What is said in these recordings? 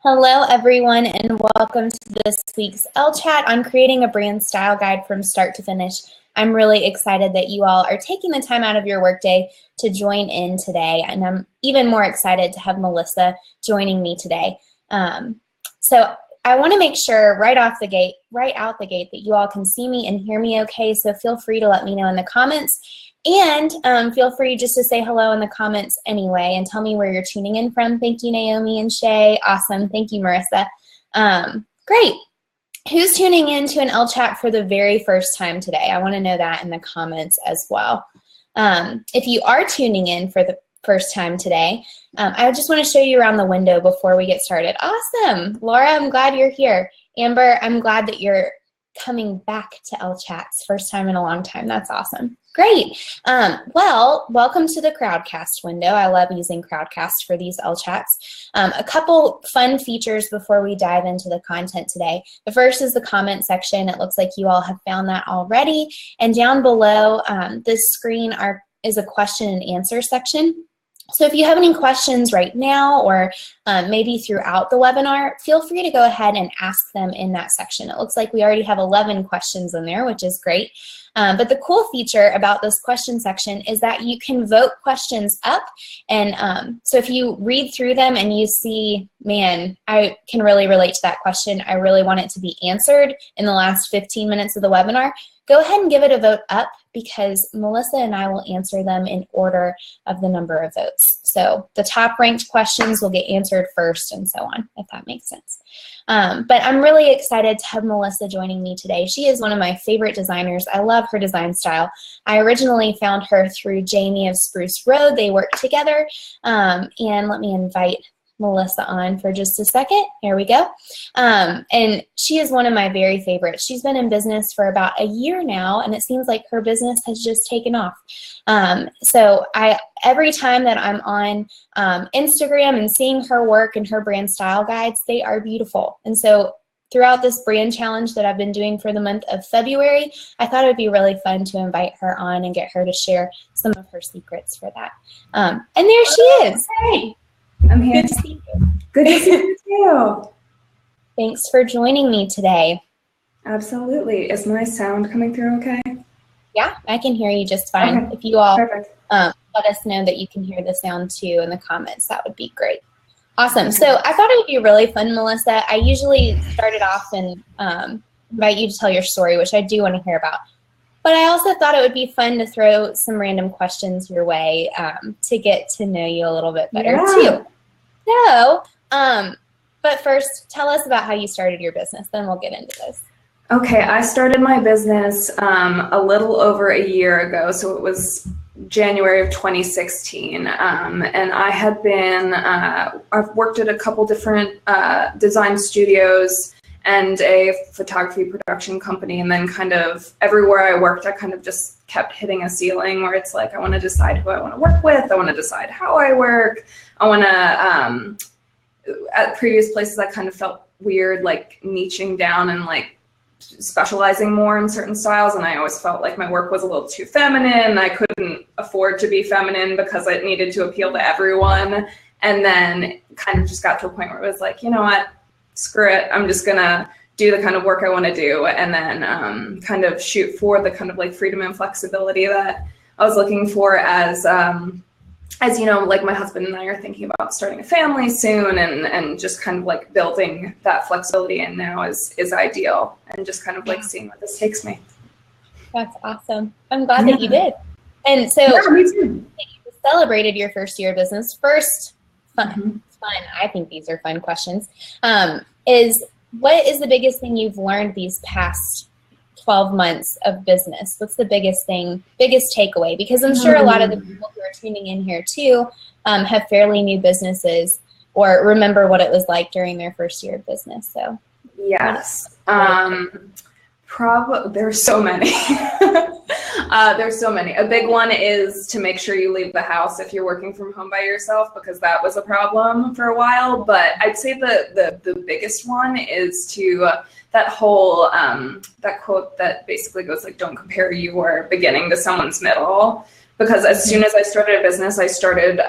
Hello, everyone, and welcome to this week's Ellechat on creating a brand style guide from start to finish. I'm really excited that you all are taking the time out of your workday to join in today, and I'm even more excited to have Melissa joining me today. So I want to make sure right out the gate that you all can see me and hear me okay, so feel free to let me know in the comments. And feel free just to say hello in the comments anyway and tell me where you're tuning in from. Thank you, Naomi and Shay. Awesome. Thank you, Marissa. Great. Who's tuning in to an Ellechat for the very first time today? I want to know that in the comments as well. If you are tuning in for the first time today, I just want to show you around the window before we get started. Awesome. Laura, I'm glad you're here. Amber, I'm glad that you're coming back to Ellechat's first time in a long time. That's awesome. Great. Well, welcome to the Crowdcast window. I love using Crowdcast for these Ellechat's. A couple fun features before we dive into the content today. The first is the comment section. It looks like you all have found that already. And down below this screen is a question and answer section. So if you have any questions right now or maybe throughout the webinar, feel free to go ahead and ask them in that section. It looks like we already have 11 questions in there, which is great. But the cool feature about this question section is that you can vote questions up. And so if you read through them and you see, man, I can really relate to that question, I really want it to be answered in the last 15 minutes of the webinar, go ahead and give it a vote up because Melissa and I will answer them in order of the number of votes. So the top ranked questions will get answered first and so on, if that makes sense. But I'm really excited to have Melissa joining me today. She is one of my favorite designers. I love her design style. I originally found her through Jamie of Spruce Road. They work together. And let me invite Melissa on for just a second. Here we go. And she is one of my very favorites. She's been in business for about a year now, and it seems like her business has just taken off. So every time that I'm on Instagram and seeing her work and her brand style guides, they are beautiful. And so throughout this brand challenge that I've been doing for the month of February, I thought it would be really fun to invite her on and get her to share some of her secrets for that. And there she is. Hey. I'm here. Good to see you. Good to see you too. Thanks for joining me today. Absolutely. Is my sound coming through okay? Yeah, I can hear you just fine. Okay. If you all Perfect. let us know that you can hear the sound too in the comments, that would be great. Awesome. So I thought it would be really fun, Melissa. I usually start it off and invite you to tell your story, which I do want to hear about. But I also thought it would be fun to throw some random questions your way to get to know you a little bit better too. So, but first, tell us about how you started your business, then we'll get into this. Okay, I started my business a little over a year ago, so it was January of 2016, and I had been, I've worked at a couple different design studios and a photography production company, and then kind of everywhere I worked, I kind of just kept hitting a ceiling where it's like, I want to decide who I want to work with, I want to decide how I work, I want to, at previous places I kind of felt weird, like niching down and like specializing more in certain styles, and I always felt like my work was a little too feminine. I couldn't afford to be feminine because it needed to appeal to everyone, and then kind of just got to a point where it was like, you know what, screw it, I'm just gonna do the kind of work I want to do, and then kind of shoot for the kind of like freedom and flexibility that I was looking for as you know, like my husband and I are thinking about starting a family soon, and just kind of like building that flexibility in now is ideal, and just kind of like seeing what this takes me. That's awesome. I'm glad that you did. And so me too. You celebrated your first year of business. First, fun. I think these are fun questions. What is the biggest thing you've learned these past 12 months of business? What's the biggest takeaway? Because I'm sure a lot of the people who are tuning in here too have fairly new businesses or remember what it was like during their first year of business. So yes, there's so many. There's so many. A big one is to make sure you leave the house if you're working from home by yourself, because that was a problem for a while. But I'd say the biggest one is to that whole that quote that basically goes like, don't compare your beginning to someone's middle. because as soon as I started a business, I started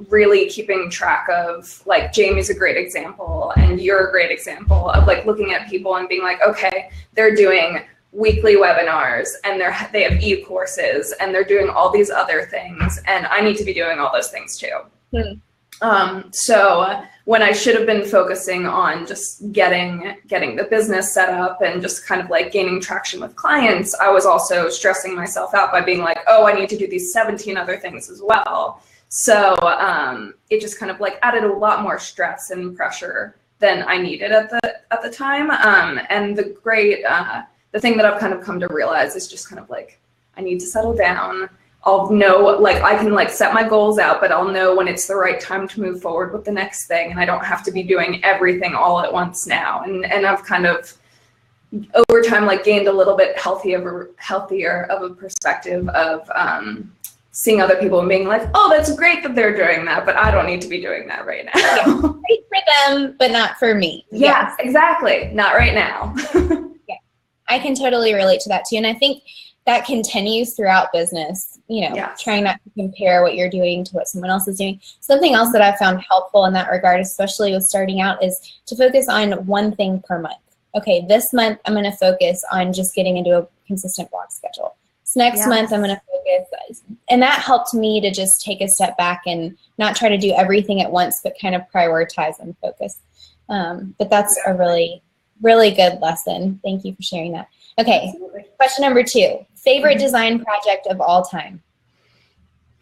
really keeping track of, like, Jamie's a great example, and you're a great example of, like, looking at people and being like, okay, they're doing weekly webinars, and they have e-courses, and they're doing all these other things, and I need to be doing all those things too. So when I should have been focusing on just getting the business set up and just kind of like gaining traction with clients, I was also stressing myself out by being like, oh, I need to do these 17 other things as well. So it just kind of like added a lot more stress and pressure than I needed at the time. And the thing that I've kind of come to realize is just kind of like, I need to settle down. I'll know, like, I can like set my goals out, but I'll know when it's the right time to move forward with the next thing. And I don't have to be doing everything all at once now. And I've kind of over time, like, gained a little bit healthier of a perspective of seeing other people and being like, oh, that's great that they're doing that, but I don't need to be doing that right now. Yeah, great for them, but not for me. Yeah, exactly. Not right now. Yeah, I can totally relate to that too. And I think that continues throughout business, you know, trying not to compare what you're doing to what someone else is doing. Something else that I found helpful in that regard, especially with starting out, is to focus on one thing per month. Okay, this month I'm going to focus on just getting into a consistent block schedule. So next month I'm going to focus, and that helped me to just take a step back and not try to do everything at once, but kind of prioritize and focus. But that's a really, really good lesson. Thank you for sharing that. Okay, question number 2. Favorite design project of all time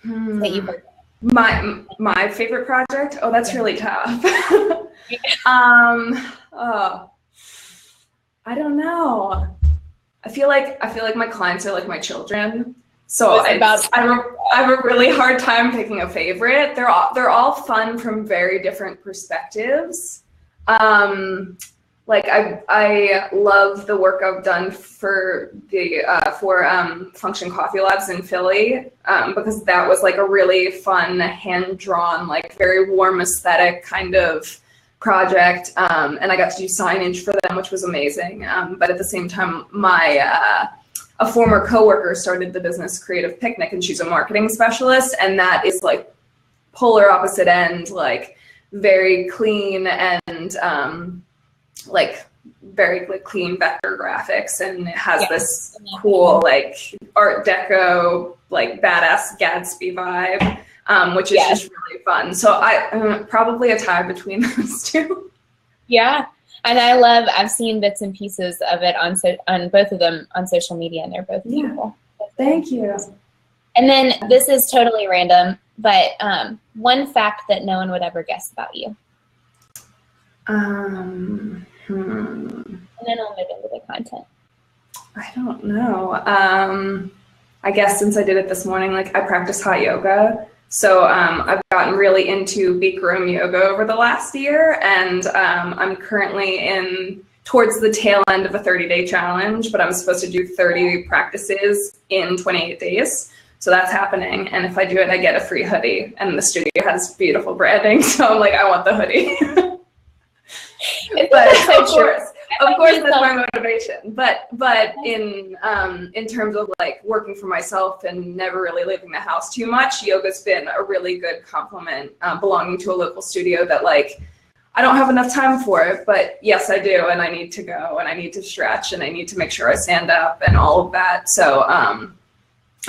that you've worked on? My favorite project? Oh, that's really tough. I don't know. I feel like my clients are like my children. So I have a really hard time picking a favorite. They're all fun from very different perspectives. Like I love the work I've done for Function Coffee Labs in Philly, because that was like a really fun, hand-drawn, like very warm aesthetic kind of project, and I got to do signage for them, which was amazing. But at the same time, a former coworker started the business Creative Picnic, and she's a marketing specialist, and that is like polar opposite end, like very clean and like very like clean vector graphics, and it has this cool like Art Deco, like badass Gatsby vibe, which is just really fun. So I probably a tie between those two. Yeah, and I've seen bits and pieces of it on both of them on social media, and they're both beautiful. Thank you. And then this is totally random, but one fact that no one would ever guess about you. And then I'll move into the content. I don't know. I guess since I did it this morning, like I practice hot yoga. So I've gotten really into Bikram yoga over the last year, and I'm currently towards the tail end of a 30-day challenge, but I'm supposed to do 30 practices in 28 days. So that's happening. And if I do it, I get a free hoodie, and the studio has beautiful branding. So I'm like, I want the hoodie. But of course that's my motivation. But in terms of like working for myself and never really leaving the house too much, yoga's been a really good complement, belonging to a local studio that like I don't have enough time for it, but yes I do, and I need to go, and I need to stretch, and I need to make sure I stand up and all of that. So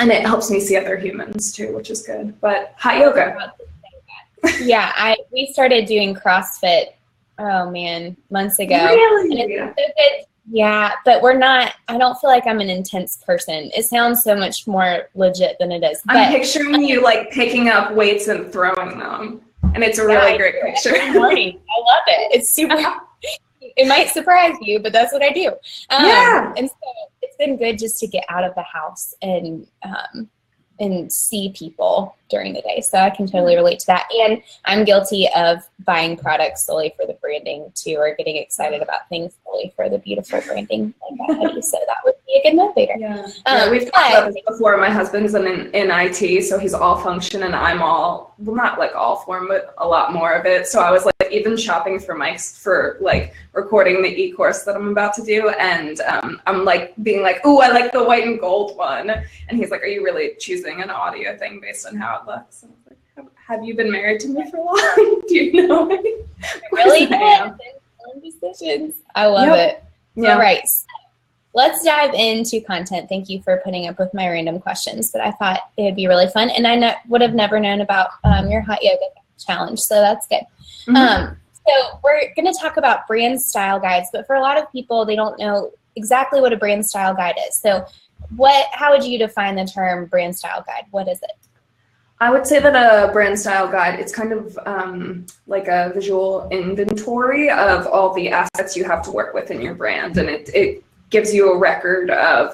and it helps me see other humans too, which is good. But hot yoga. Yeah, we started doing CrossFit, oh man, months ago. Really? And it's so good. Yeah, but I don't feel like I'm an intense person. It sounds so much more legit than it is. I'm picturing you like picking up weights and throwing them. And it's a really great picture. I love it. It's super, it might surprise you, but that's what I do. And so it's been good just to get out of the house and see people during the day. So I can totally relate to that. And I'm guilty of buying products solely for the branding too, or getting excited about things solely for the beautiful branding like that hoodie. So that would be a good motivator. Yeah, we've talked about this before. My husband's in IT, so he's all function and I'm all, well, not like all form, but a lot more of it. So I was like even shopping for mics for like recording the e-course that I'm about to do. And I'm like being like, ooh, I like the white and gold one. And he's like, are you really choosing an audio thing based on how it looks? And I was like, have you been married to me for long? Do you know me? Really good decisions. I love it. Yeah. All right. Let's dive into content. Thank you for putting up with my random questions, but I thought it would be really fun. And I would have never known about your hot yoga challenge, so that's good. So we're going to talk about brand style guides, but for a lot of people, they don't know exactly what a brand style guide is. So how would you define the term brand style guide? What is it? I would say that a brand style guide, it's kind of like a visual inventory of all the assets you have to work with in your brand. And it gives you a record of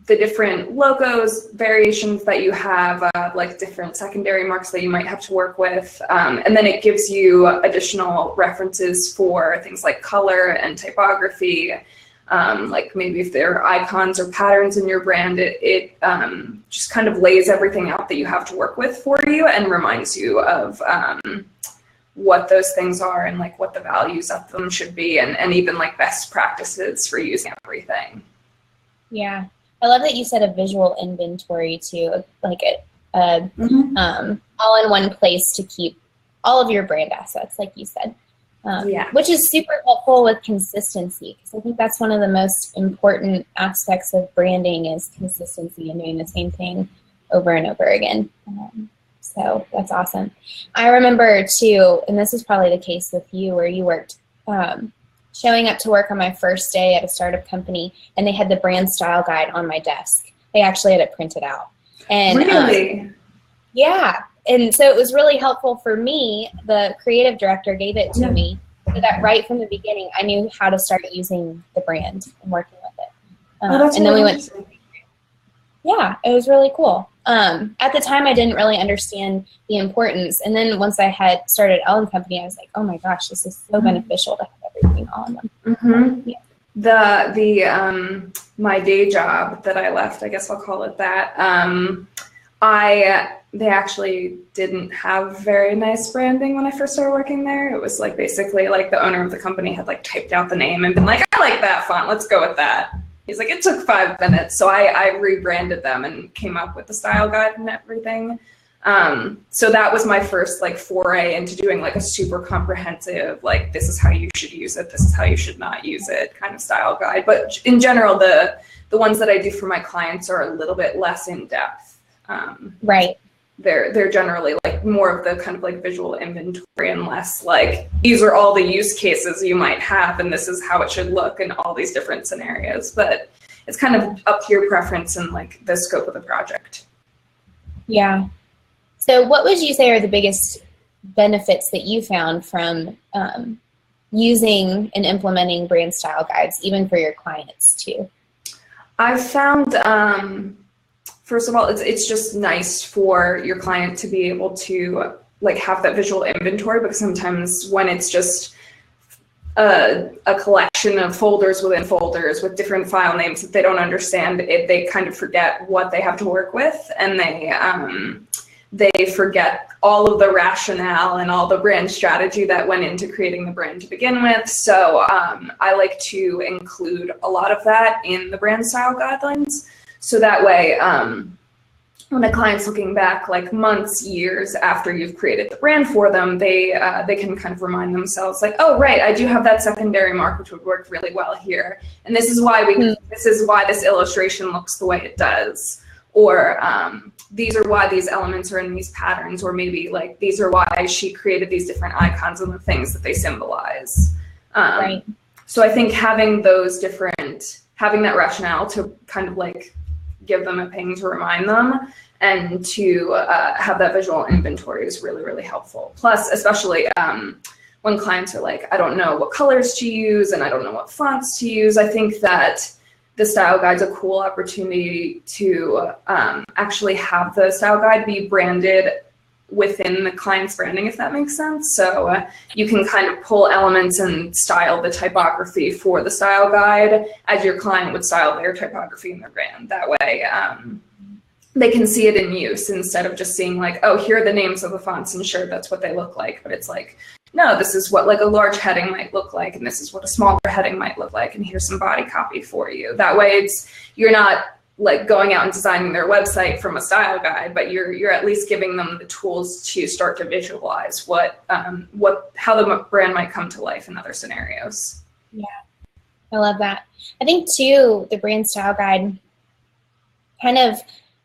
the different logos, variations that you have, like different secondary marks that you might have to work with. And then it gives you additional references for things like color and typography. Like maybe if there are icons or patterns in your brand, it just kind of lays everything out that you have to work with for you and reminds you of what those things are and like what the values of them should be and even like best practices for using everything. Yeah. I love that you said a visual inventory too, like all in one place to keep all of your brand assets, like you said. Which is super helpful with consistency, because I think that's one of the most important aspects of branding is consistency and doing the same thing over and over again. So that's awesome. I remember too, and this is probably the case with you, where you worked showing up to work on my first day at a startup company, and they had the brand style guide on my desk. They actually had it printed out. And really? Yeah. And so it was really helpful for me. The creative director gave it to me so that right from the beginning, I knew how to start using the brand and working with it. And then we went, yeah, it was really cool. At the time, I didn't really understand the importance. And then once I had started Ellen Company, I was like, oh my gosh, this is so beneficial to have everything all in them. My day job that I left, I guess I'll call it that, they actually didn't have very nice branding when I first started working there. It was like basically like the owner of the company had like typed out the name and been like, I like that font, let's go with that. He's like, it took 5 minutes. So I rebranded them and came up with the style guide and everything. So that was my first like foray into doing like a super comprehensive, like this is how you should use it, this is how you should not use it kind of style guide. But in general, the ones that I do for my clients are a little bit less in depth. Right. They're generally like more of the kind of like visual inventory and less like these are all the use cases you might have and this is how it should look in all these different scenarios. But it's kind of up to your preference and like the scope of the project. Yeah. So what would you say are the biggest benefits that you found from using and implementing brand style guides, even for your clients too? I've found, first of all, it's just nice for your client to be able to like have that visual inventory, because sometimes when it's just a collection of folders within folders with different file names that they don't understand, they kind of forget what they have to work with, and they forget all of the rationale and all the brand strategy that went into creating the brand to begin with. So I like to include a lot of that in the brand style guidelines. So that way, when a client's looking back like months, years after you've created the brand for them, they can kind of remind themselves like, oh, right, I do have that secondary mark, which would work really well here. And this is why this illustration looks the way it does. Or these are why these elements are in these patterns, or maybe like these are why she created these different icons and the things that they symbolize. Right. So I think having that rationale to kind of like give them a ping to remind them, and to have that visual inventory is really, really helpful. Plus, especially when clients are like, I don't know what colors to use and I don't know what fonts to use, I think that the style guide's a cool opportunity to actually have the style guide be branded within the client's branding, if that makes sense. So you can kind of pull elements and style the typography for the style guide as your client would style their typography in their brand. That way they can see it in use instead of just seeing like, oh, here are the names of the fonts and sure, that's what they look like. But it's like, no, this is what like a large heading might look like, and this is what a smaller heading might look like, and here's some body copy for you. That way you're not like going out and designing their website from a style guide, but you're at least giving them the tools to start to visualize how the brand might come to life in other scenarios. Yeah, I love that. I think too, the brand style guide kind of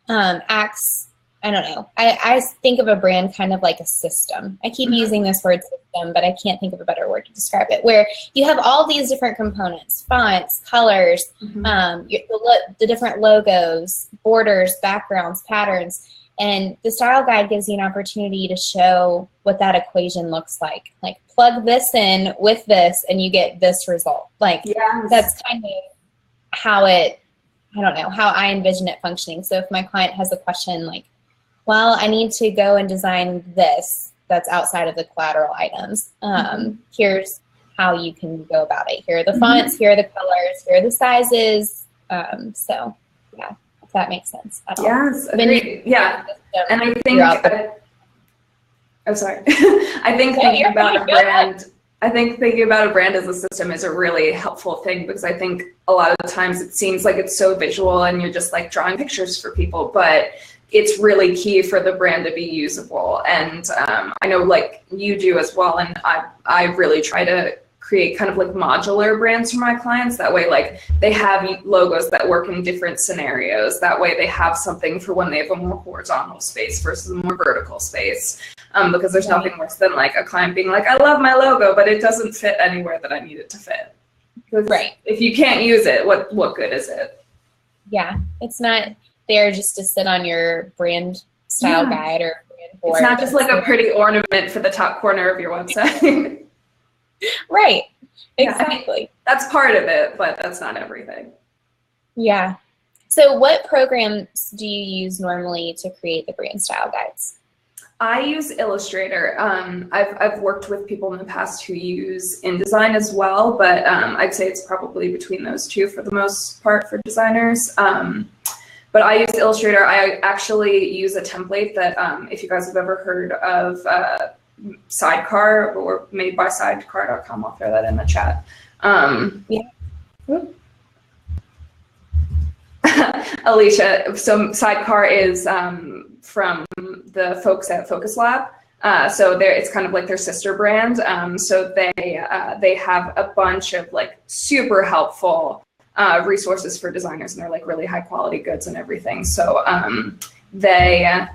acts, I don't know, I think of a brand kind of like a system. I keep using this word system, but I can't think of a better word to describe it, where you have all these different components, fonts, colors, the different logos, borders, backgrounds, patterns, and the style guide gives you an opportunity to show what that equation looks like. Like plug this in with this and you get this result. Like that's kind of how I don't know, how I envision it functioning. So if my client has a question like, well, I need to go and design this that's outside of the collateral items. Here's how you can go about it. Here are the fonts, here are the colors, here are the sizes. So yeah, if that makes sense at all. Yes, agreed. Yeah, and I think, I'm sorry. I think thinking about a brand as a system is a really helpful thing, because I think a lot of the times it seems like it's so visual and you're just like drawing pictures for people, but it's really key for the brand to be usable. And I know like you do as well, and I really try to create kind of like modular brands for my clients. That way, like they have logos that work in different scenarios. That way they have something for when they have a more horizontal space versus a more vertical space. Because there's nothing worse than like a client being like, I love my logo, but it doesn't fit anywhere that I need it to fit. Right. If you can't use it, what good is it? Yeah, it's not there just to sit on your brand style guide or brand board. It's not just like a pretty ornament for the top corner of your website. Right, exactly. Yeah, that's part of it, but that's not everything. Yeah. So what programs do you use normally to create the brand style guides? I use Illustrator. I've worked with people in the past who use InDesign as well, but I'd say it's probably between those two for the most part for designers. But I use Illustrator. I actually use a template that, if you guys have ever heard of Sidecar, or made by sidecar.com, I'll throw that in the chat. Alicia, so Sidecar is from the folks at Focus Lab. So it's kind of like their sister brand. So they have a bunch of like super helpful resources for designers, and they're like really high quality goods and everything. So they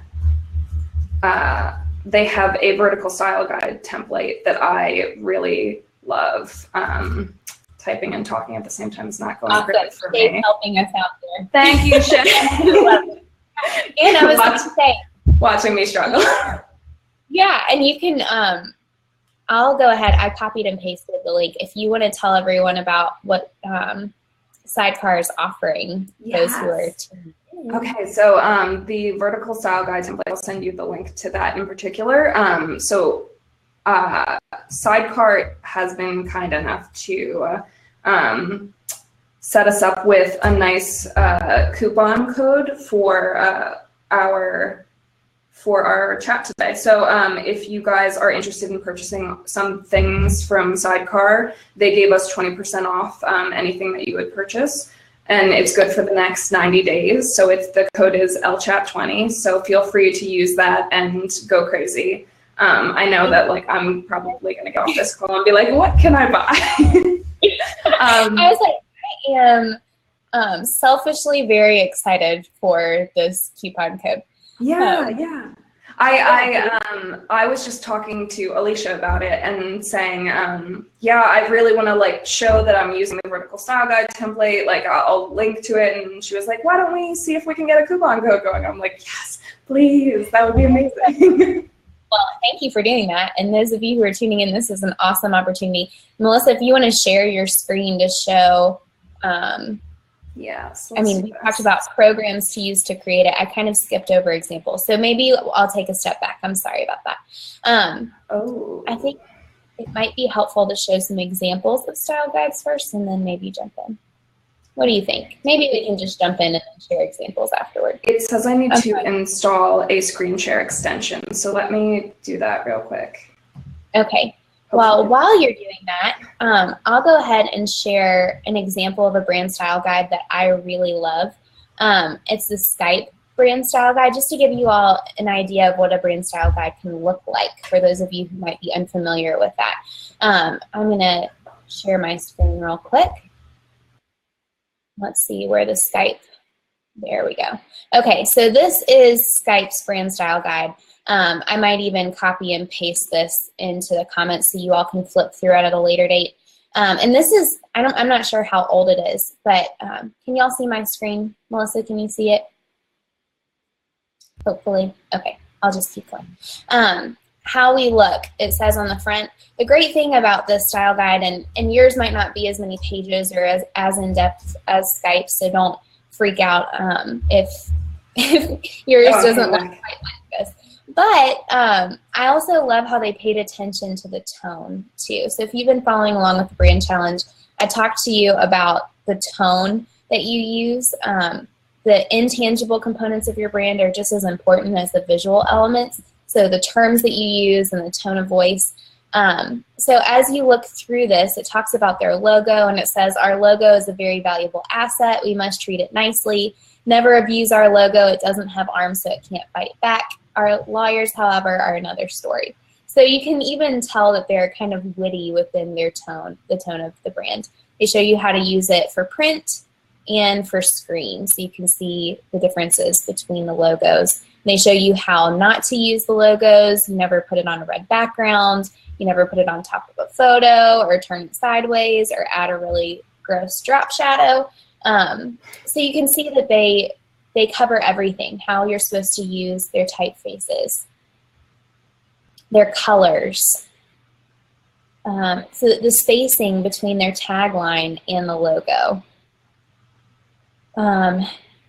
have a vertical style guide template that I really love. Typing and talking at the same time is not going great for me. Helping us out there. Thank you, Shay. And I was going to say, watching me struggle. Yeah, and you can, I'll go ahead. I copied and pasted the link. If you want to tell everyone about what Sidecar is offering, those who are tuning in. Okay, so the vertical style guide template, I'll send you the link to that in particular. Sidecar has been kind enough to set us up with a nice coupon code for our chat today. So if you guys are interested in purchasing some things from Sidecar, they gave us 20% off anything that you would purchase, and it's good for the next 90 days. So the code is Ellechat20. So feel free to use that and go crazy. I know that like I'm probably gonna get off this call and be like, what can I buy? I was like, I am selfishly very excited for this coupon code. Yeah. I was just talking to Alicia about it and saying, I really want to like show that I'm using the vertical style guide template. Like I'll link to it, and she was like, why don't we see if we can get a coupon code going? I'm like, yes, please, that would be amazing. Well, thank you for doing that. And those of you who are tuning in, this is an awesome opportunity. Melissa, if you want to share your screen to show Yeah. So I mean, we talked about programs to use to create it. I kind of skipped over examples. So maybe I'll take a step back. I'm sorry about that. I think it might be helpful to show some examples of style guides first and then maybe jump in. What do you think? Maybe we can just jump in and share examples afterward. It says I need to install a screen share extension. So let me do that real quick. Okay. Well, while you're doing that, I'll go ahead and share an example of a brand style guide that I really love. It's the Skype brand style guide, just to give you all an idea of what a brand style guide can look like for those of you who might be unfamiliar with that. I'm going to share my screen real quick. Let's see where the Skype, there we go. Okay, so this is Skype's brand style guide. I might even copy and paste this into the comments so you all can flip through it at a later date. And this is, I'm not sure how old it is, but can y'all see my screen? Melissa, can you see it? Hopefully. Okay, I'll just keep going. How we look, it says on the front. The great thing about this style guide, and yours might not be as many pages or as in-depth as Skype, so don't freak out if yours doesn't look quite like this. But I also love how they paid attention to the tone too. So if you've been following along with the brand challenge, I talked to you about the tone that you use. The intangible components of your brand are just as important as the visual elements. So the terms that you use and the tone of voice. So as you look through this, it talks about their logo, and it says our logo is a very valuable asset. We must treat it nicely. Never abuse our logo. It doesn't have arms, so it can't fight back. Our lawyers, however, are another story. So you can even tell that they're kind of witty within their tone, the tone of the brand. They show you how to use it for print and for screen, so you can see the differences between the logos. They show you how not to use the logos. You never put it on a red background. You never put it on top of a photo or turn it sideways or add a really gross drop shadow. So you can see that they cover everything, how you're supposed to use their typefaces, their colors, so the spacing between their tagline and the logo.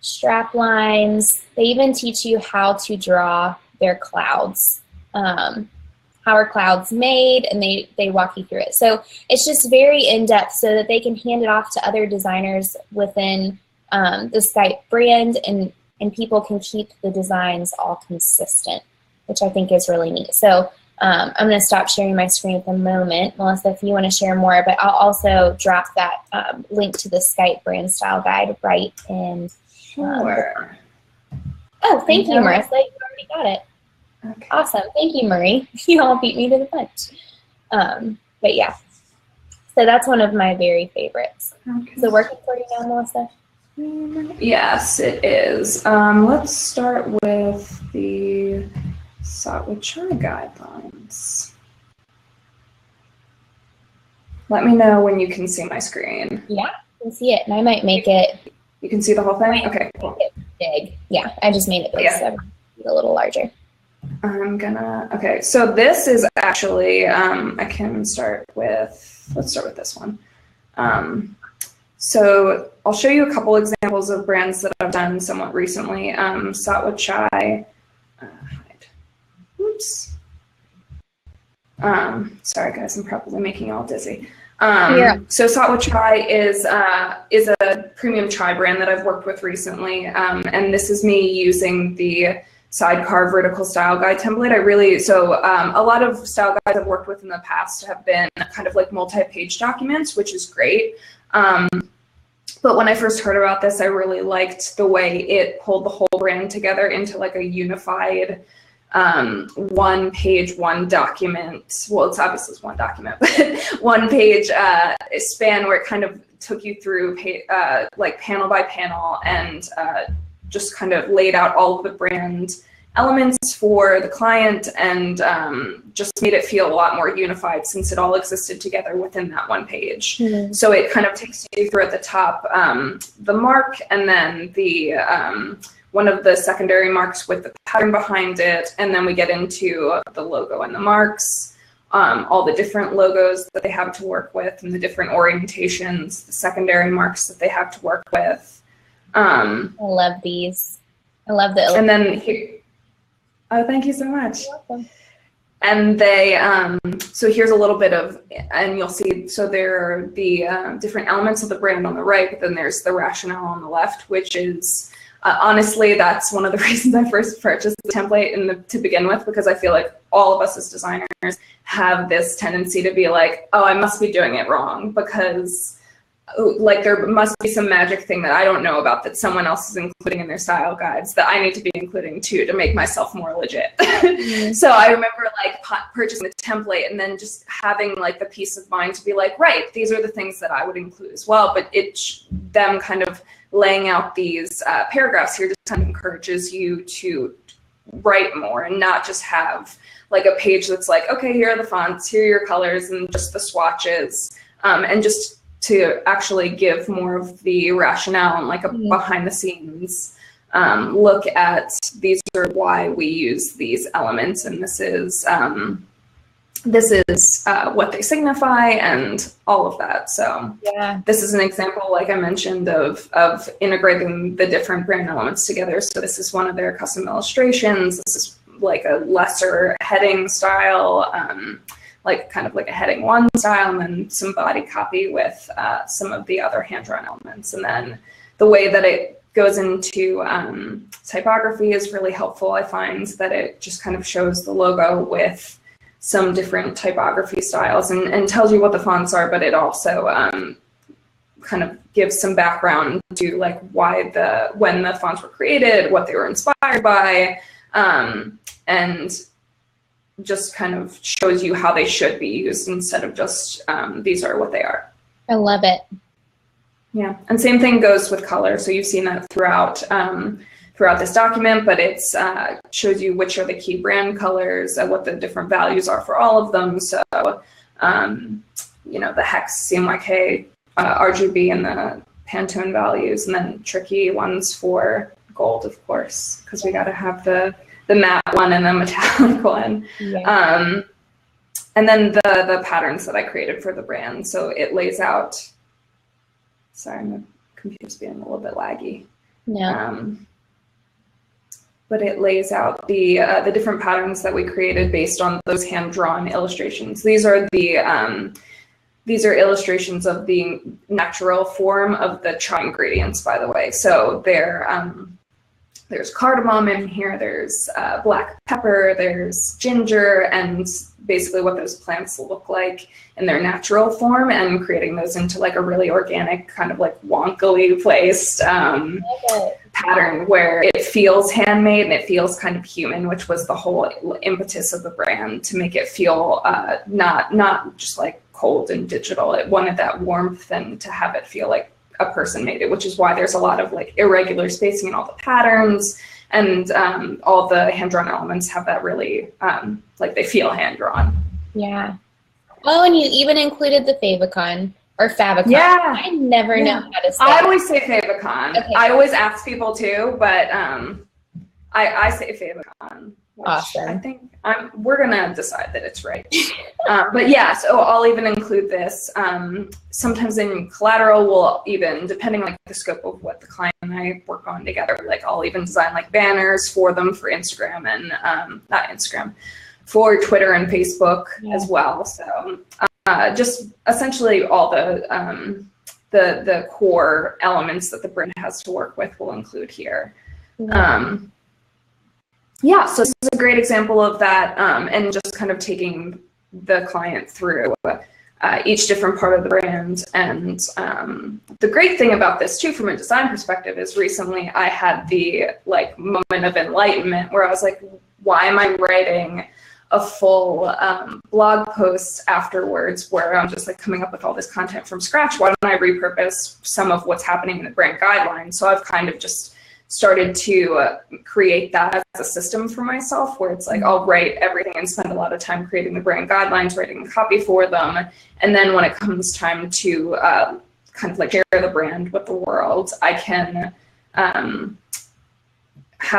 Strap lines, they even teach you how to draw their clouds. How are clouds made, and they walk you through it. So it's just very in-depth so that they can hand it off to other designers within the Skype brand, and people can keep the designs all consistent, which I think is really neat. So I'm going to stop sharing my screen at the moment. Melissa, if you want to share more, but I'll also drop that link to the Skype brand style guide right in. Sure. Oh, thank you, Marissa. You already got it. Okay. Awesome. Thank you, Marie. You all beat me to the punch. But yeah, so that's one of my very favorites. Okay. Is it working for you now, Melissa? Yes, it is. Let's start with the Satwachai guidelines. Let me know when you can see my screen. Yeah, I can see it, and I might make it. You can see the whole thing? Okay, cool. Big. Yeah, I just made it big, so I'm a little larger. Okay, so this is actually, I can start with, let's start with this one. So I'll show you a couple examples of brands that I've done somewhat recently. Satwachai, oops. Sorry guys, I'm probably making you all dizzy. So Satwachai is a premium chai brand that I've worked with recently, and this is me using the sidecar vertical style guide template. A lot of style guides I've worked with in the past have been kind of like multi-page documents, which is great. But when I first heard about this, I really liked the way it pulled the whole brand together into like a unified one page, one document. Well, it's obviously one document, but one page span where it kind of took you through like panel by panel and just kind of laid out all of the brand elements for the client, and just made it feel a lot more unified since it all existed together within that one page. Mm-hmm. So it kind of takes you through at the top the mark, and then the one of the secondary marks with the pattern behind it, and then we get into the logo and the marks. all the different logos that they have to work with and the different orientations, the secondary marks that they have to work with. I love these. I love the and then here, oh, thank you so much. You're welcome. And they, so here's a little bit of, and you'll see, so there are the different elements of the brand on the right, but then there's the rationale on the left, which is, honestly, that's one of the reasons I first purchased the template to begin with, because I feel like all of us as designers have this tendency to be like, oh, I must be doing it wrong, because like there must be some magic thing that I don't know about that someone else is including in their style guides that I need to be including too to make myself more legit. So I remember like purchasing the template and then just having like the peace of mind to be like, right, these are the things that I would include as well. But them kind of laying out these paragraphs here just kind of encourages you to write more and not just have like a page that's like, okay, here are the fonts, here are your colors and just the swatches, and just to actually give more of the rationale and like a behind the scenes look at these are why we use these elements, and this is what they signify and all of that. So yeah, this is an example, like I mentioned, of integrating the different brand elements together. So this is one of their custom illustrations. This is like a lesser heading style, like kind of like a heading 1 style, and then some body copy with some of the other hand-drawn elements. And then the way that it goes into typography is really helpful. I find that it just kind of shows the logo with some different typography styles and tells you what the fonts are, but it also kind of gives some background to like when the fonts were created, what they were inspired by, and just kind of shows you how they should be used instead of just these are what they are. I love it. Yeah, and same thing goes with color. So you've seen that throughout this document, but it's shows you which are the key brand colors, what the different values are for all of them. So you know, the hex, CMYK, RGB, and the Pantone values, and then tricky ones for gold, of course, because we got to have the matte one and the metallic one. Yeah. And then the patterns that I created for the brand. So it lays out, sorry, my computer's being a little bit laggy. Yeah. But it lays out the different patterns that we created based on those hand-drawn illustrations. These are illustrations of the natural form of the chai ingredients, by the way. So there's cardamom in here, there's black pepper, there's ginger, and basically what those plants look like in their natural form, and creating those into like a really organic, kind of like wonkily placed pattern where it feels handmade and it feels kind of human, which was the whole impetus of the brand, to make it feel not just like cold and digital. It wanted that warmth and to have it feel like a person made it, which is why there's a lot of like irregular spacing in all the patterns, and all the hand-drawn elements have that really like they feel hand-drawn. Yeah. Oh, and you even included the Favicon or Favicon. Yeah. I never know how to say I it. always say Favicon. Okay. I always ask people too, but I say Favicon. Awesome. I think we're gonna decide that it's right. But yeah, so I'll even include this. Sometimes in collateral, we'll even, depending on like the scope of what the client and I work on together, like I'll even design like banners for them for Instagram and not Instagram, for Twitter and Facebook as well. So just essentially all the core elements that the brand has to work with will include here. Yeah, so this is a great example of that, and just kind of taking the client through each different part of the brand. And the great thing about this too, from a design perspective, is recently I had the like moment of enlightenment where I was like, why am I writing a full blog post afterwards where I'm just like coming up with all this content from scratch? Why don't I repurpose some of what's happening in the brand guidelines? So I've kind of just started to create that as a system for myself, where it's like I'll write everything and spend a lot of time creating the brand guidelines, writing the copy for them, and then when it comes time to kind of like share the brand with the world, I can have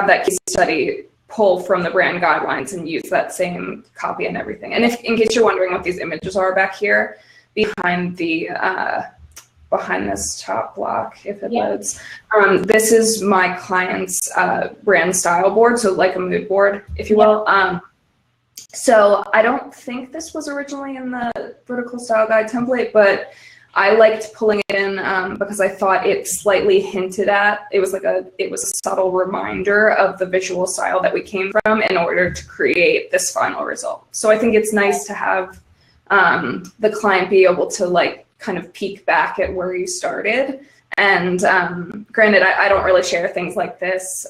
that case study pull from the brand guidelines and use that same copy and everything. And if, in case you're wondering what these images are back here, behind the behind this top block, if it loads, this is my client's brand style board, so like a mood board, if you will. So I don't think this was originally in the vertical style guide template, but I liked pulling it in because I thought it slightly hinted at, it was a subtle reminder of the visual style that we came from in order to create this final result. So I think it's nice to have the client be able to like kind of peek back at where you started. And granted, I don't really share things like this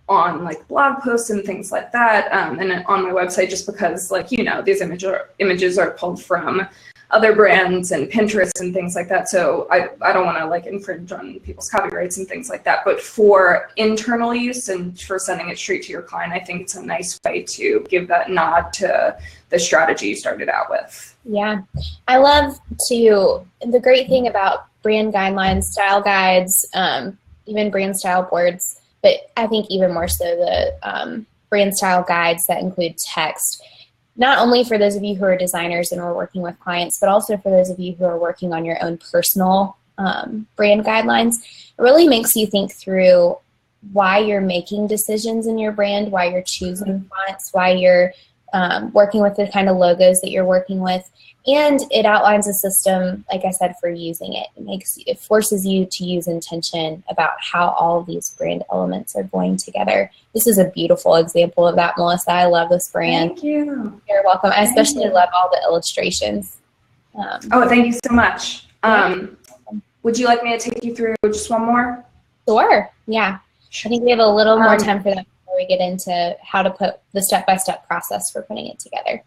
on like blog posts and things like that, and on my website, just because, like, you know, these images are pulled from other brands and Pinterest and things like that. So I don't want to like infringe on people's copyrights and things like that. But for internal use and for sending it straight to your client, I think it's a nice way to give that nod to the strategy you started out with. Yeah, I love to, the great thing about brand guidelines, style guides, even brand style boards, but I think even more so the brand style guides that include text, not only for those of you who are designers and are working with clients, but also for those of you who are working on your own personal brand guidelines. It really makes you think through why you're making decisions in your brand, why you're choosing fonts, why you're working with the kind of logos that you're working with. And it outlines a system, like I said, for using it. It forces you to use intention about how all of these brand elements are going together. This is a beautiful example of that, Melissa. I love this brand. Thank you. You're welcome. I especially love all the illustrations. Oh, thank you so much. Would you like me to take you through just one more? Sure. Yeah. I think we have a little more time for that before we get into how to put the step-by-step process for putting it together.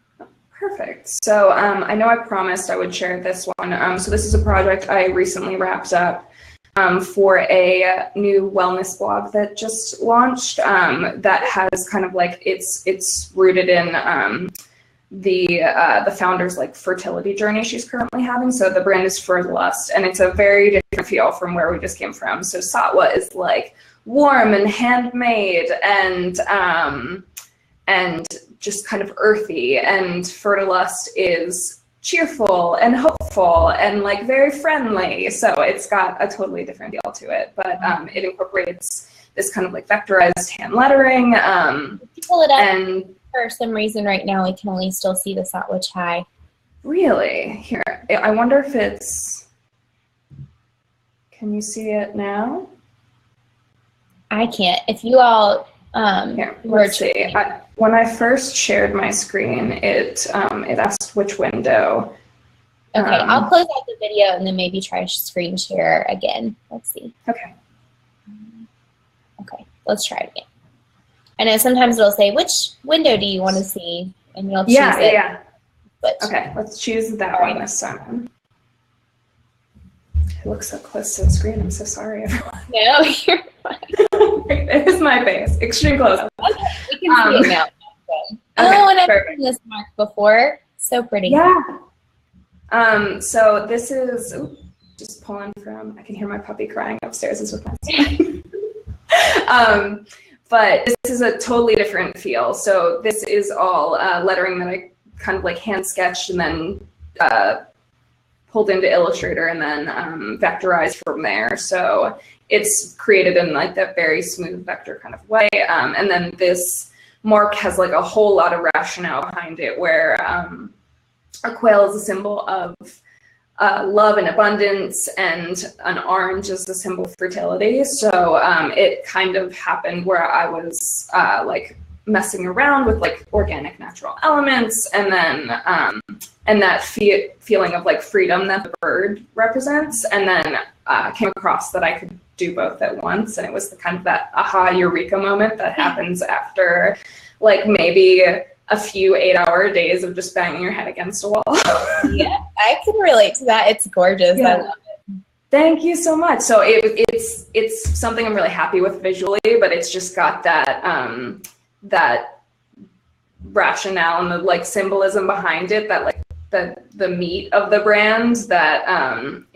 Perfect. So I know I promised I would share this one. So this is a project I recently wrapped up for a new wellness blog that just launched that has kind of like, it's rooted in the founder's like fertility journey she's currently having. So the brand is For Lust, and it's a very different feel from where we just came from. So Satwa is like warm and handmade and just kind of earthy, and For Lust is cheerful and hopeful and like very friendly. So it's got a totally different feel to it, but it incorporates this kind of like vectorized hand lettering. Pull it up, and for some reason right now we can only still see the Satwa chai. Really? Here, I wonder if it's, can you see it now? I can't. If you all here, let's see. When I first shared my screen, it asked which window. Okay, I'll close out the video and then maybe try screen share again. Let's see. Okay. Okay, let's try it again. I know sometimes it'll say, which window do you want to see? And you'll choose it. Yeah. But, okay, let's choose that one this time. It looks so close to the screen. I'm so sorry, everyone. No, you're fine. It is my face. Extreme close up. Okay, we can see it now. Okay, and I've seen this mark before. So pretty. Yeah. So this is, just pulling from, I can hear my puppy crying upstairs as with my but this is a totally different feel. So this is all lettering that I kind of like hand sketched and then pulled into Illustrator and then vectorized from there. So it's created in like that very smooth vector kind of way. And then this mark has like a whole lot of rationale behind it, where a quail is a symbol of love and abundance, and an orange is the symbol of fertility. So it kind of happened where I was like messing around with like organic natural elements, and then and that feeling of like freedom that the bird represents, and then came across that I could do both at once. And it was the kind of that aha eureka moment that happens after like maybe a few 8-hour days of just banging your head against a wall. Yeah, I can relate to that. It's gorgeous. Yeah. I love it. Thank you so much. So it's something I'm really happy with visually, but it's just got that that rationale and the like symbolism behind it, that like the meat of the brand, that I'm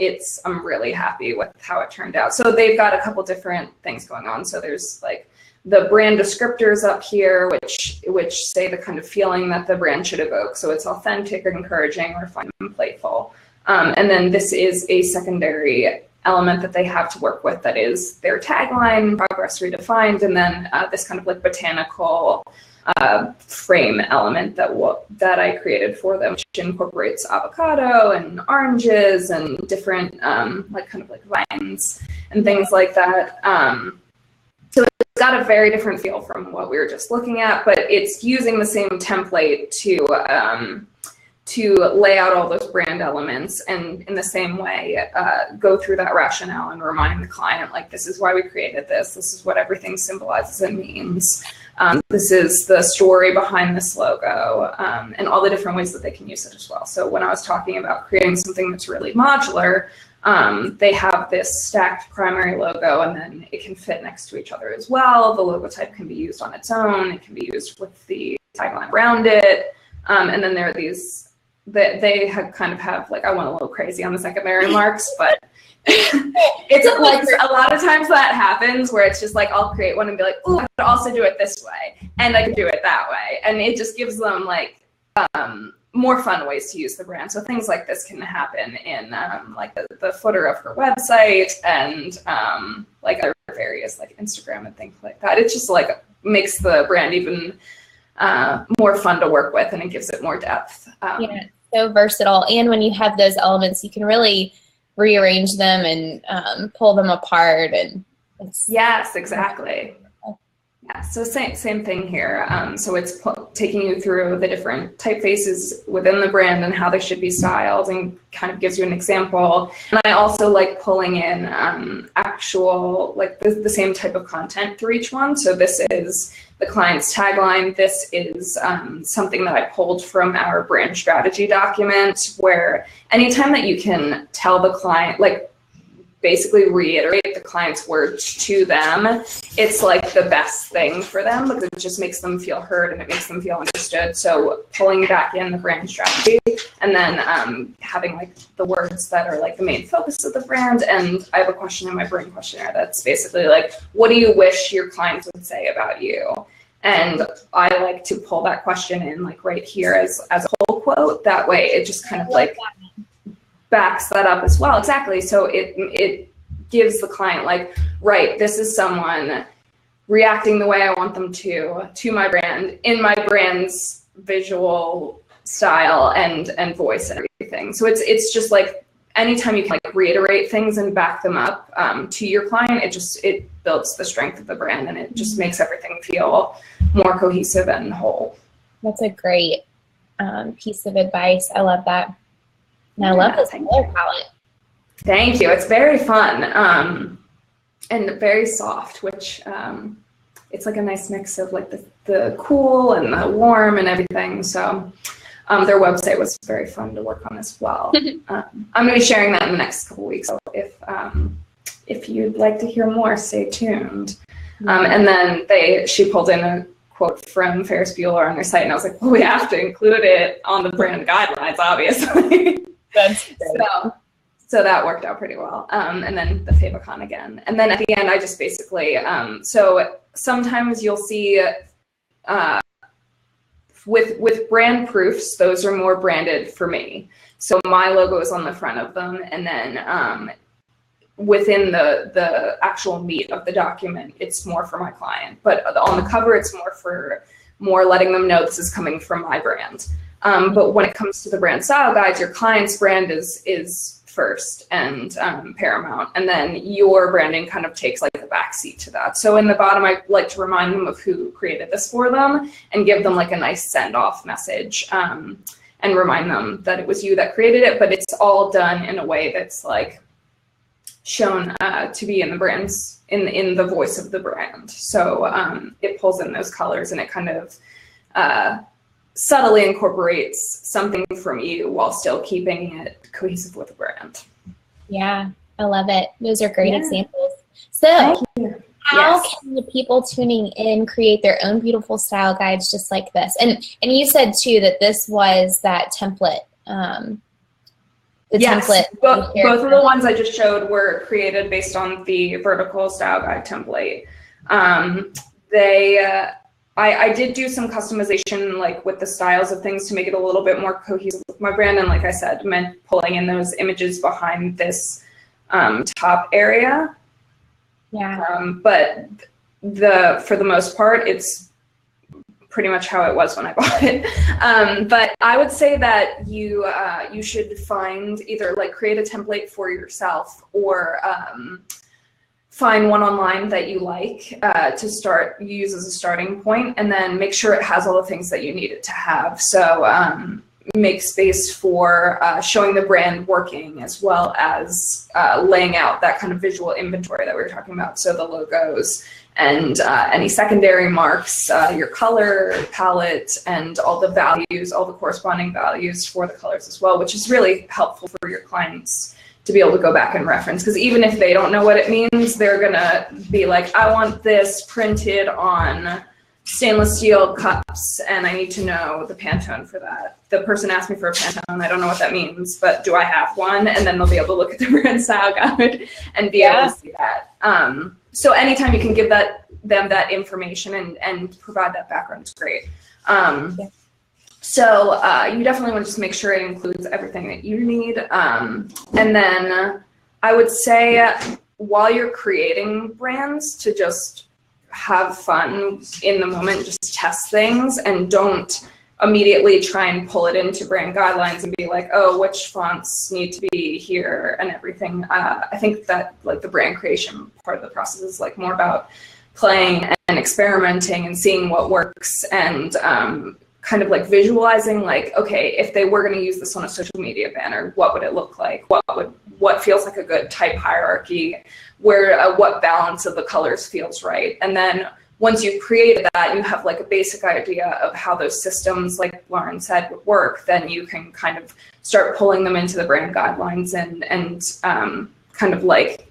really happy with how it turned out. So they've got a couple different things going on. So there's like the brand descriptors up here, which say the kind of feeling that the brand should evoke. So it's authentic, encouraging, or fun and playful. And then this is a secondary element that they have to work with, that is their tagline, progress redefined, and then this kind of like botanical frame element that I created for them, which incorporates avocado and oranges and different like kind of like vines and things like that. So it's got a very different feel from what we were just looking at, but it's using the same template to lay out all those brand elements, and in the same way go through that rationale and remind the client, like, this is why we created this is what everything symbolizes and means, this is the story behind this logo, and all the different ways that they can use it as well. So when I was talking about creating something that's really modular, they have this stacked primary logo, and then it can fit next to each other as well. The logo type can be used on its own, it can be used with the tagline around it, and then there are these that they have kind of have, like, I went a little crazy on the secondary marks, but it's like a lot of times that happens where it's just like, I'll create one and be like, oh, I could also do it this way, and I could do it that way. And it just gives them like more fun ways to use the brand. So things like this can happen in like the footer of her website and like other various like Instagram and things like that. It just like makes the brand even more fun to work with, and it gives it more depth. Yeah, so versatile. And when you have those elements, you can really rearrange them and pull them apart. And yes, exactly. Yeah, so same thing here. So it's taking you through the different typefaces within the brand and how they should be styled, and kind of gives you an example. And I also like pulling in actual, like the same type of content through each one. So this is the client's tagline. This is something that I pulled from our brand strategy document, where anytime that you can tell the client, like, basically reiterate the client's words to them, it's like the best thing for them, because it just makes them feel heard and it makes them feel understood. So pulling back in the brand strategy, and then having like the words that are like the main focus of the brand. And I have a question in my brand questionnaire that's basically like, what do you wish your clients would say about you? And I like to pull that question in like right here as a whole quote. That way it just kind of like backs that up as well. Exactly. So it gives the client like, right, this is someone reacting the way I want them to my brand, in my brand's visual style and voice and everything. So it's just like, anytime you can like reiterate things and back them up to your client, it builds the strength of the brand, and it just makes everything feel more cohesive and whole. That's a great piece of advice. I love that. And I love this color palette. Thank you. It's very fun and very soft, which it's like a nice mix of like the cool and the warm and everything. So their website was very fun to work on as well. I'm going to be sharing that in the next couple weeks. So if you'd like to hear more, stay tuned. And then she pulled in a quote from Ferris Bueller on their site, and I was like, well, we have to include it on the brand guidelines, obviously. So that worked out pretty well. And then the Favicon again. And then at the end, I just basically, so sometimes you'll see with brand proofs, those are more branded for me. So my logo is on the front of them, and then within the actual meat of the document, it's more for my client. But on the cover, it's more letting them know this is coming from my brand. But when it comes to the brand style guides, your client's brand is first and paramount, and then your branding kind of takes like the backseat to that. So in the bottom, I like to remind them of who created this for them and give them like a nice send-off message, and remind them that it was you that created it, but it's all done in a way that's like shown to be in the brand's in the voice of the brand. So it pulls in those colors, and it kind of subtly incorporates something from you while still keeping it cohesive with the brand. Yeah, I love it. Those are great examples. So how can the people tuning in create their own beautiful style guides just like this? And you said too that this was that template. Template. Both of the ones I just showed were created based on the vertical style guide template. I did do some customization like with the styles of things to make it a little bit more cohesive with my brand. And like I said, meant pulling in those images behind this top area. Yeah. But for the most part, it's pretty much how it was when I bought it. But I would say that you should find either like create a template for yourself or find one online that you like to use as a starting point, and then make sure it has all the things that you need it to have. So make space for showing the brand working, as well as laying out that kind of visual inventory that we were talking about. So the logos and any secondary marks, your color palette, and all the values, all the corresponding values for the colors as well, which is really helpful for your clients to be able to go back and reference. Because even if they don't know what it means, they're gonna be like, I want this printed on stainless steel cups, and I need to know the Pantone for that. The person asked me for a Pantone, I don't know what that means, but do I have one? And then they'll be able to look at the brand style guide and be able to see that. So anytime you can give them that information and provide that background is great. So you definitely want to just make sure it includes everything that you need. And then I would say while you're creating brands, to just have fun in the moment, just test things, and don't immediately try and pull it into brand guidelines and be like, oh, which fonts need to be here and everything. I think that like the brand creation part of the process is like more about playing and experimenting and seeing what works, and kind of like visualizing like, okay, if they were going to use this on a social media banner, what would it look like? What feels like a good type hierarchy? Where what balance of the colors feels right? And then once you've created that, you have like a basic idea of how those systems, like Lauren said, would work. Then you can kind of start pulling them into the brand guidelines and kind of like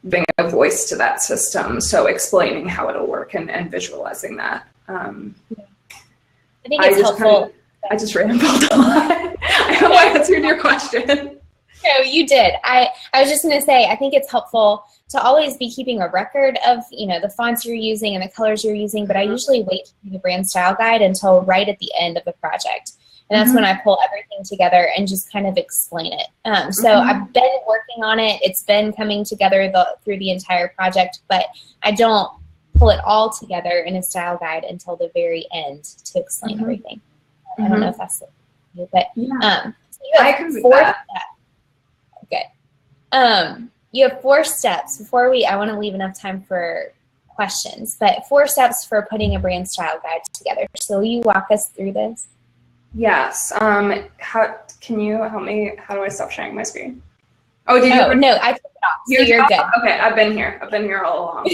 giving a voice to that system. So explaining how it'll work and visualizing that. I think it's helpful. I just rambled a lot. I hope I answered your question. No, you did. I was just going to say, I think it's helpful to always be keeping a record of, the fonts you're using and the colors you're using, but I usually wait to do the brand style guide until right at the end of the project. And that's when I pull everything together and just kind of explain it. So I've been working on it. It's been coming together through the entire project, but I don't pull it all together in a style guide until the very end to explain everything. I don't know if that's the but so you have 4 steps. Good. You have 4 steps before I want to leave enough time for questions, but 4 steps for putting a brand style guide together. So will you walk us through this? Yes. How can you help me? How do I stop sharing my screen? Oh, did you? No, I took it off. So you're good. Okay, I've been here all along.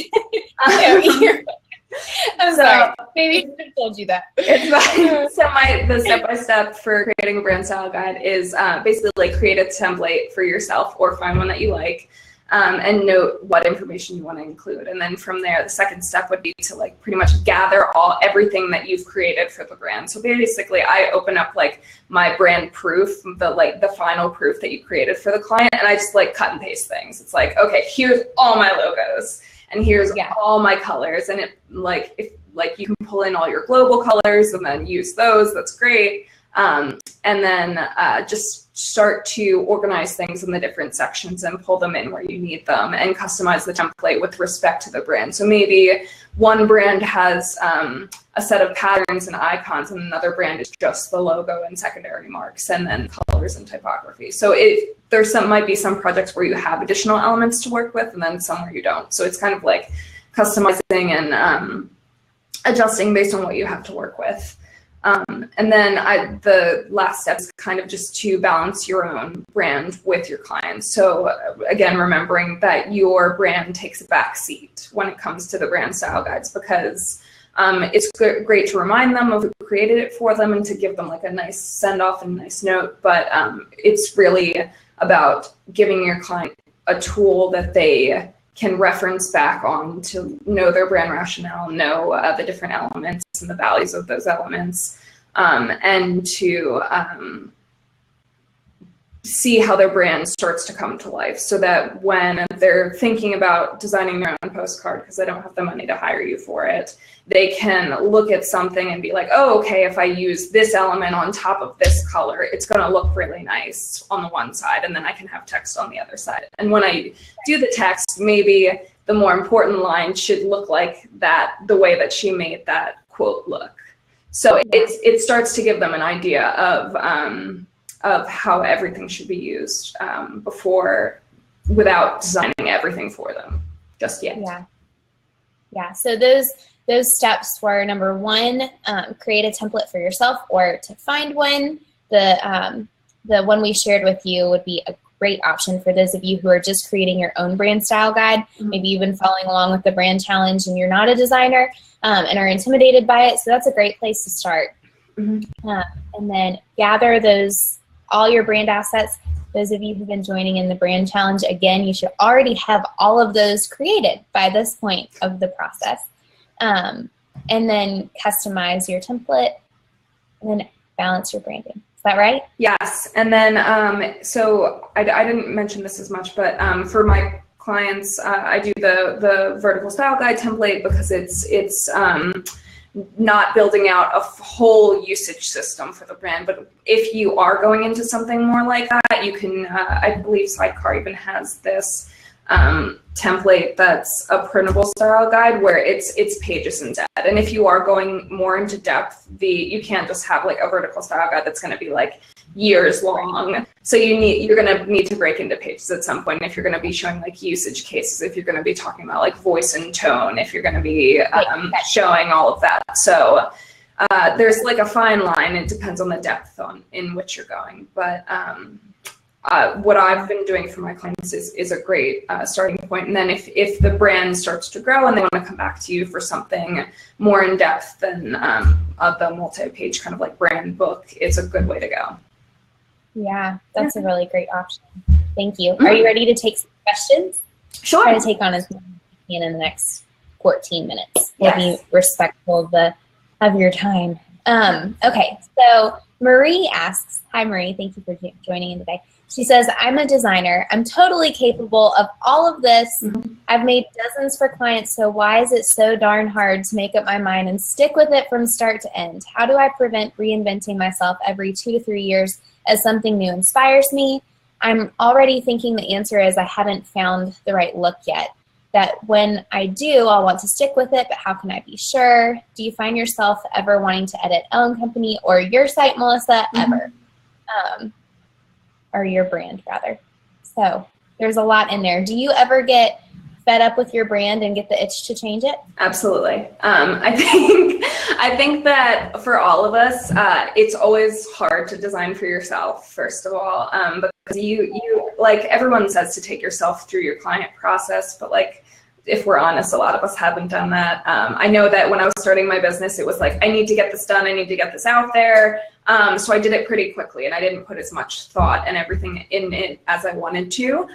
I'm sorry. Maybe I should have told you that. It's fine. So the step-by-step for creating a brand style guide is basically like create a template for yourself or find one that you like, and note what information you want to include. And then from there, the second step would be to like pretty much gather everything that you've created for the brand. So basically I open up like my brand proof, the final proof that you created for the client, and I just like cut and paste things. It's like, okay, here's all my logos and here's all my colors, and it if you can pull in all your global colors and then use those, that's great. And then just start to organize things in the different sections and pull them in where you need them, and customize the template with respect to the brand. So maybe one brand has a set of patterns and icons, and another brand is just the logo and secondary marks, and then colors and typography. So might be some projects where you have additional elements to work with, and then some where you don't. So it's kind of like customizing and adjusting based on what you have to work with. And then the last step is kind of just to balance your own brand with your clients. So again, remembering that your brand takes a back seat when it comes to the brand style guides, because it's great to remind them of who created it for them and to give them like a nice send off and a nice note. But it's really about giving your client a tool that they can reference back on to know their brand rationale, know the different elements and the values of those elements, and to see how their brand starts to come to life, so that when they're thinking about designing their own postcard, because they don't have the money to hire you for it, they can look at something and be like, oh, okay, if I use this element on top of this color, it's going to look really nice on the one side, and then I can have text on the other side. And when I do the text, maybe the more important line should look like that, the way that she made that quote look. So it starts to give them an idea of how everything should be used without designing everything for them just yet. Yeah. So those steps were, number one, create a template for yourself or to find one. The one we shared with you would be a great option for those of you who are just creating your own brand style guide. Maybe you've been following along with the brand challenge and you're not a designer and are intimidated by it. So that's a great place to start. And then gather all your brand assets. Those of you who've been joining in the brand challenge, again, you should already have all of those created by this point of the process. And then customize your template and then balance your branding. Is that right? Yes. And then, so I didn't mention this as much, but for my clients, I do the vertical style guide template because it's not building out a whole usage system for the brand. But if you are going into something more like that, you can, I believe Sidecar even has this template that's a printable style guide where it's pages instead. And if you are going more into depth, you can't just have like a vertical style guide that's going to be like years long. So you're going to need to break into pages at some point if you're going to be showing like usage cases, if you're going to be talking about like voice and tone, if you're going to be showing all of that. So there's like a fine line. It depends on the depth in which you're going. But what I've been doing for my clients is a great starting point. And then if the brand starts to grow and they want to come back to you for something more in depth than the multi-page kind of like brand book, it's a good way to go. Yeah, that's a really great option. Thank you. Are you ready to take some questions? Sure. Try to take on as many as you can in the next 14 minutes. We'll be respectful of your time. Okay, so Marie asks, hi Marie, thank you for joining in today. She says, I'm a designer. I'm totally capable of all of this. I've made dozens for clients, so why is it so darn hard to make up my mind and stick with it from start to end? How do I prevent reinventing myself every 2 to 3 years as something new inspires me? I'm already thinking the answer is I haven't found the right look yet. That when I do, I'll want to stick with it, but how can I be sure? Do you find yourself ever wanting to edit own company or your site, Melissa, ever? Or your brand, rather. So there's a lot in there. Do you ever get fed up with your brand and get the itch to change it? Absolutely. I think that for all of us, it's always hard to design for yourself, first of all, because you like everyone says to take yourself through your client process, but like, if we're honest, a lot of us haven't done that. I know that when I was starting my business, it was like, I need to get this done. I need to get this out there. So I did it pretty quickly and I didn't put as much thought and everything in it as I wanted to.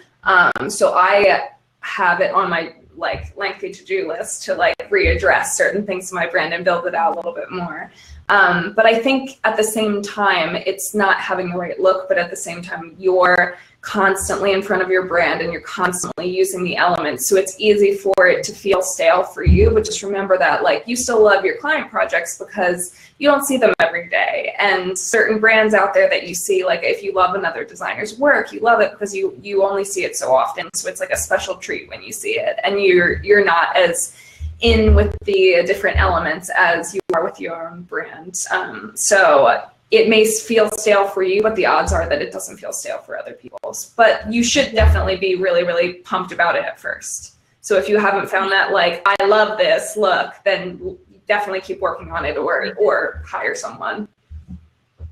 So I have it on my like lengthy to-do list to like readdress certain things to my brand and build it out a little bit more. But I think at the same time, it's not having the right look, but at the same time, you're constantly in front of your brand and you're constantly using the elements. So it's easy for it to feel stale for you, but just remember that like you still love your client projects because you don't see them every day. And certain brands out there that you see, like if you love another designer's work, you love it because you only see it so often. So it's like a special treat when you see it and you're not as in with the different elements as you are with your own brand. So it may feel stale for you, but the odds are that it doesn't feel stale for other people. But you should definitely be really, really pumped about it at first. So if you haven't found that, like, I love this look, then definitely keep working on it or hire someone.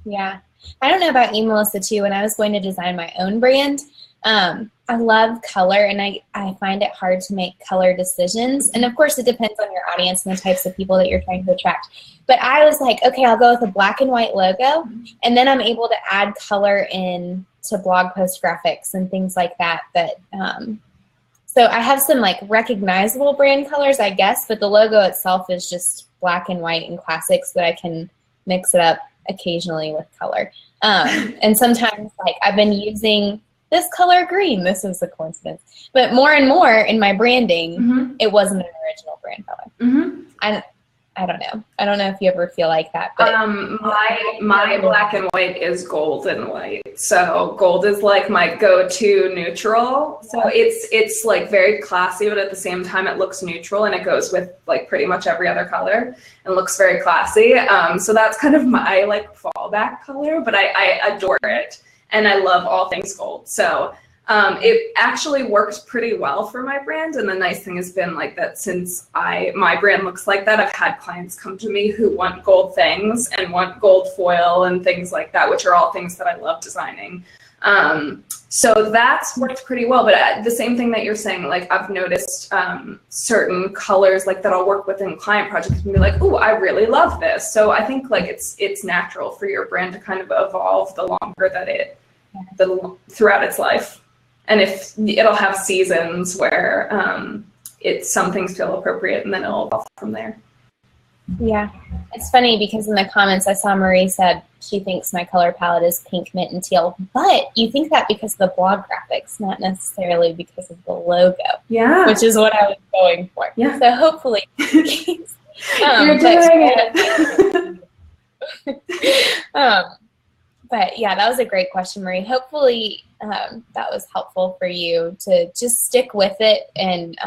Yeah. I don't know about you, Melissa, too. When I was going to design my own brand, I love color, and I find it hard to make color decisions. And of course, it depends on your audience and the types of people that you're trying to attract. But I was like, okay, I'll go with a black and white logo, and then I'm able to add color in to blog post graphics and things like that. So I have some like recognizable brand colors, I guess, but the logo itself is just black and white and classics that I can mix it up occasionally with color. And sometimes, like, I've been using this color green. This is a coincidence. But more and more in my branding, it wasn't an original brand color. I don't know. I don't know if you ever feel like that. But my black and white is gold and white. So gold is like my go-to neutral. So it's like very classy, but at the same time it looks neutral and it goes with like pretty much every other color and looks very classy. So that's kind of my like fallback color, but I adore it and I love all things gold. So it actually works pretty well for my brand, and the nice thing has been like that since my brand looks like that, I've had clients come to me who want gold things and want gold foil and things like that, which are all things that I love designing. So that's worked pretty well, but the same thing that you're saying, like I've noticed certain colors like that I'll work with in client projects and be like, oh, I really love this. So I think like it's natural for your brand to kind of evolve the longer that throughout its life. And if it'll have seasons where some things feel appropriate and then it'll evolve from there. Yeah, it's funny because in the comments I saw Marie said she thinks my color palette is pink, mint, and teal. But you think that because of the blog graphics, not necessarily because of the logo. Yeah. Which is what I was going for. Yeah. So hopefully. You're doing it. But yeah, that was a great question, Marie. Hopefully that was helpful for you to just stick with it and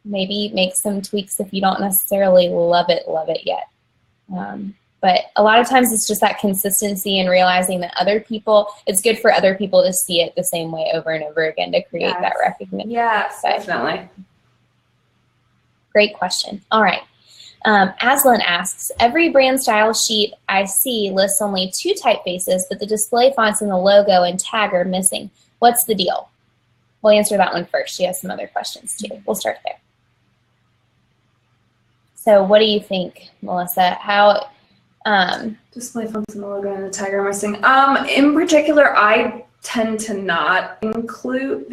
maybe make some tweaks if you don't necessarily love it yet. But a lot of times it's just that consistency and realizing that it's good for other people to see it the same way over and over again to create that recognition. Yes, definitely. Great question. All right. Aslan asks, every brand style sheet I see lists only 2 typefaces, but the display fonts and the logo and tag are missing. What's the deal? We'll answer that one first. She has some other questions too. We'll start there. So what do you think, Melissa? How display fonts and the logo and the tag are missing? In particular, I tend to not include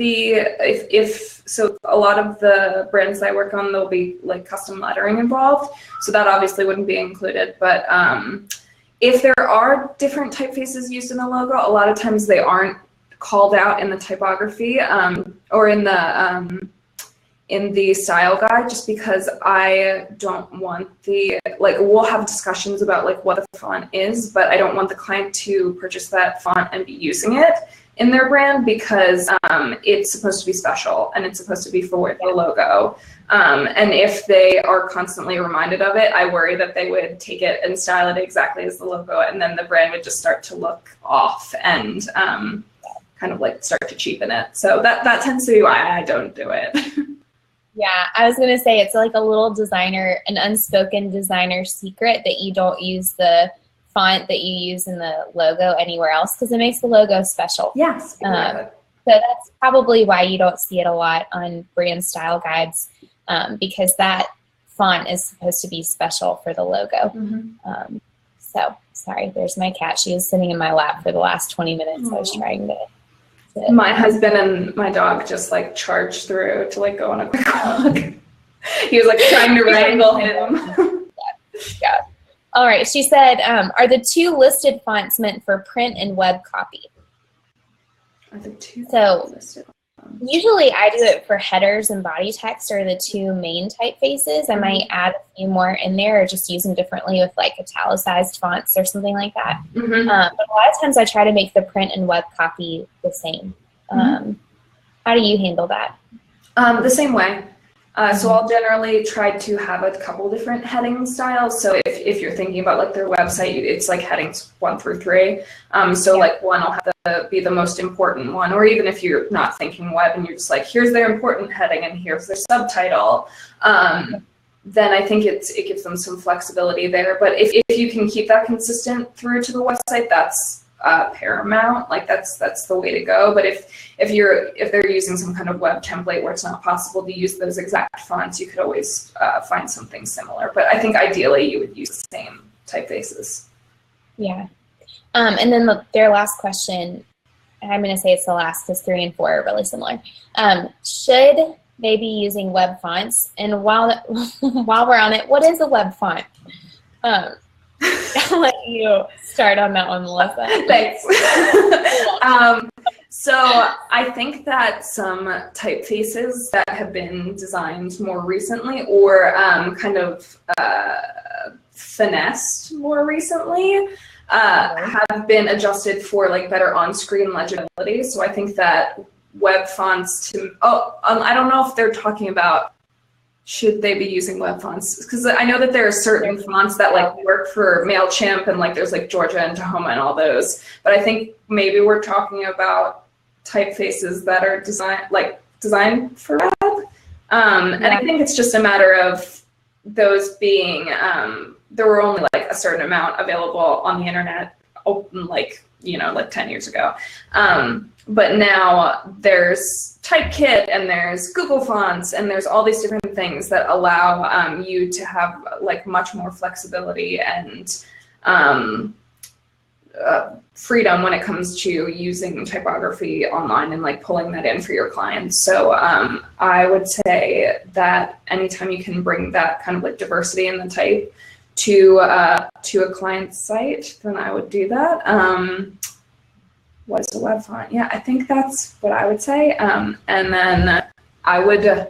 so a lot of the brands that I work on, there'll be like custom lettering involved, so that obviously wouldn't be included. But if there are different typefaces used in the logo, a lot of times they aren't called out in the typography or in the style guide, just because I don't want we'll have discussions about like what the font is, but I don't want the client to purchase that font and be using it in their brand because it's supposed to be special and it's supposed to be for the logo. And if they are constantly reminded of it, I worry that they would take it and style it exactly as the logo, and then the brand would just start to look off and kind of like start to cheapen it. So that tends to be why I don't do it. Yeah, I was going to say it's like a little an unspoken designer secret that you don't use the font that you use in the logo anywhere else because it makes the logo special. Yes. So that's probably why you don't see it a lot on brand style guides because that font is supposed to be special for the logo. So, sorry, there's my cat. She was sitting in my lap for the last 20 minutes. I was trying to my husband and my dog just like charged through to like go on a quick walk. He was like trying to wrangle him. Yeah. All right. She said, are the 2 listed fonts meant for print and web copy? Are the 2 listed? Usually I do it for headers and body text are the 2 main typefaces. I might add a few more in there or just use them differently with like italicized fonts or something like that. But a lot of times I try to make the print and web copy the same. How do you handle that? The same way. So I'll generally try to have a couple different heading styles. So if you're thinking about like their website, it's like headings 1 through 3. Like one will have to be the most important one, or even if you're not thinking web and you're just like, here's their important heading and here's their subtitle, then I think it gives them some flexibility there. But if you can keep that consistent through to the website, that's paramount. Like that's the way to go. But if they're using some kind of web template where it's not possible to use those exact fonts, you could always find something similar. But I think ideally you would use the same typefaces. Yeah. And then their last question, I'm going to say it's the last because 3 and 4 are really similar. Should they be using web fonts? And while we're on it, what is a web font? I'll let you start on that one, Melissa. Thanks. So I think that some typefaces that have been designed more recently or kind of finessed more recently have been adjusted for like better on-screen legibility. So I think that web fonts I don't know if they're talking about should they be using web fonts, because I know that there are certain fonts that like work for MailChimp and like there's like Georgia and Tahoma and all those, but I think maybe we're talking about typefaces that are designed for web. And I think it's just a matter of those being, there were only like a certain amount available on the internet, like 10 years ago. But now there's Typekit and there's Google Fonts and there's all these different things that allow you to have like much more flexibility and freedom when it comes to using typography online and like pulling that in for your clients. So I would say that anytime you can bring that kind of like diversity in the type to a client's site, then I would do that. What is a web font? Yeah, I think that's what I would say. And then I would,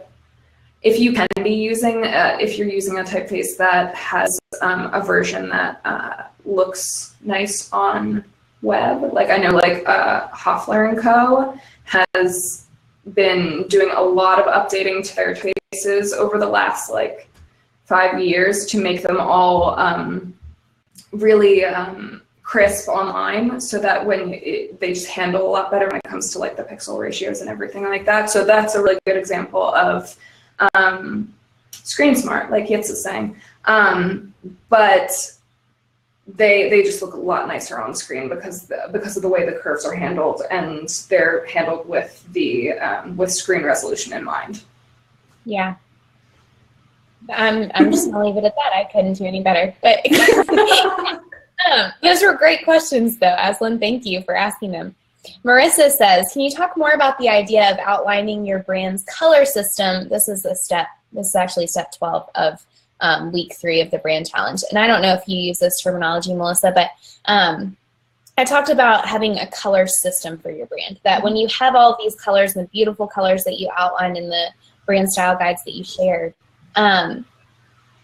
if you can be using, if you're using a typeface that has a version that looks nice on web, like I know like Hoffler & Co. has been doing a lot of updating to their typefaces over the last like 5 years to make them all really crisp online, so that when they just handle a lot better when it comes to like the pixel ratios and everything like that. So that's a really good example of screen smart, like Yitz is saying. But they just look a lot nicer on screen because of the way the curves are handled, and they're handled with the with screen resolution in mind. Yeah. I'm just gonna leave it at that. I couldn't do any better. But those were great questions, though, Aslan. Thank you for asking them. Marissa says, can you talk more about the idea of outlining your brand's color system? This is actually step 12 of week 3 of the brand challenge. And I don't know if you use this terminology, Melissa, but I talked about having a color system for your brand, that when you have all these colors and the beautiful colors that you outlined in the brand style guides that you shared,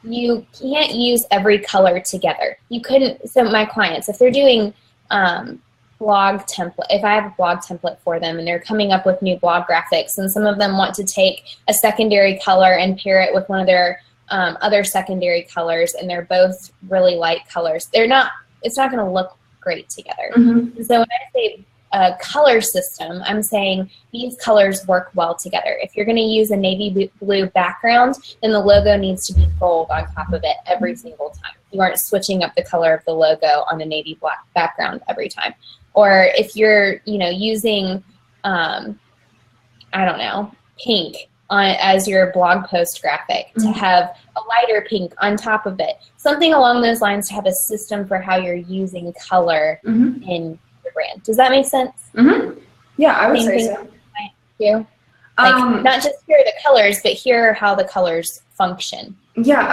you can't use every color together. You couldn't, so my clients, if they're doing blog template, if I have a blog template for them and they're coming up with new blog graphics, and some of them want to take a secondary color and pair it with one of their other secondary colors, and they're both really light colors, it's not going to look great together. Mm-hmm. So when I say a color system, I'm saying these colors work well together. If you're going to use a navy blue background, then the logo needs to be gold on top of it every single time. You aren't switching up the color of the logo on a navy black background every time. Or if you're, using, I don't know, pink as your blog post graphic, mm-hmm. to have a lighter pink on top of it. Something along those lines, to have a system for how you're using color, mm-hmm. in your brand. Does that make sense? Mm-hmm. Yeah, I would say so. Here? Like, not just here are the colors, but here are how the colors function. Yeah,